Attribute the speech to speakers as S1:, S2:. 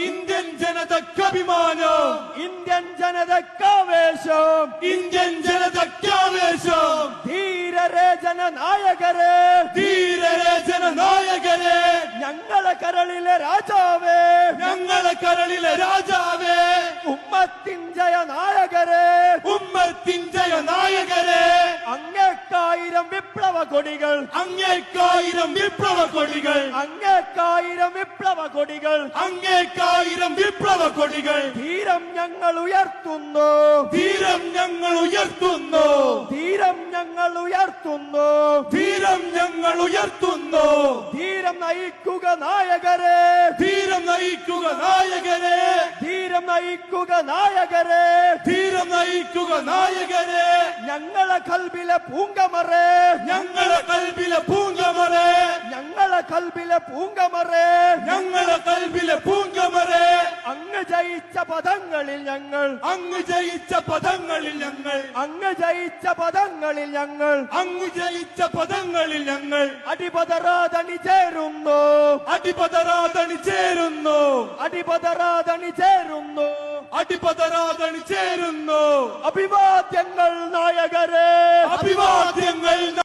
S1: Indian ജനതയ്ക്കഭിമാനം,
S2: Indian ജനതയ്ക്കാവേശം,
S1: Indian ജനതയ്ക്കാവേശം.
S2: ധീരരേ ജനനായകരെ,
S1: ധീരരേ ജനനായകരെ,
S2: ഞങ്ങളെ കരളിലെ രാജാവേ,
S1: ഞങ്ങളെ കരളിലെ രാജാവേ,
S2: ഉമ്മത്തിൻ ജയനായകരെ,
S1: ഉമ്മത്തിൻ ജയനായകരെ,
S2: അങ്ങേക്കായിരം വിപ്ലവ കൊടികൾ,
S1: അങ്ങേക്കായിരം വിപ്ലവ കൊടികൾ,
S2: അങ്ങേക്കായിരം വിപ്ലവ കൊടികൾ,
S1: അങ്ങേക്കായിരം വിപ്ലവ കൊടികൾ.
S2: ധീരം ഞങ്ങൾ ഉയർത്തുന്നു,
S1: ധീരം ഞങ്ങൾ ഉയർത്തുന്നു,
S2: ധീരം ഞങ്ങൾ ഉയർത്തുന്നു,
S1: ധീരം ഞങ്ങൾ ഉയർത്തുന്നു.
S2: ധീരം നയിക്കുക നായകരെ,
S1: ധീരം നയിക്കുക നായകരെ,
S2: ധീരം നയിക്കുക നായകരെ,
S1: ധീരം നയിക്കുക നായകരെ.
S2: ഞങ്ങളെ കൽബിലെ പൂങ്കമറേ,
S1: ഞങ്ങളെ കൽബിലെ പൂങ്കമറേ,
S2: ഞങ്ങളെ കൽബിലെ പൂങ്കമറേ,
S1: ഞങ്ങളെ കൽബിലെ പൂങ്കമറേ.
S2: അങ്ങ് ജയിച്ച പദങ്ങളിൽ ഞങ്ങൾ,
S1: അങ്ങ് ജയിച്ച പദങ്ങളിൽ ഞങ്ങൾ,
S2: അങ്ങ് ജയിച്ച പദങ്ങളിൽ ഞങ്ങൾ,
S1: അങ്ങ് ജയിച്ച പദങ്ങളിൽ ഞങ്ങൾ
S2: അടിപതറാതണി ചേരുന്നു,
S1: അടിപതറാതണി ചേരുന്നു,
S2: അടിപതറാതണി ചേരുന്നു,
S1: അടിപതറാതണി ചേരുന്നു.
S2: അഭിവാദ്യങ്ങൾ നായകരെ,
S1: അഭിവാദ്യങ്ങൾ.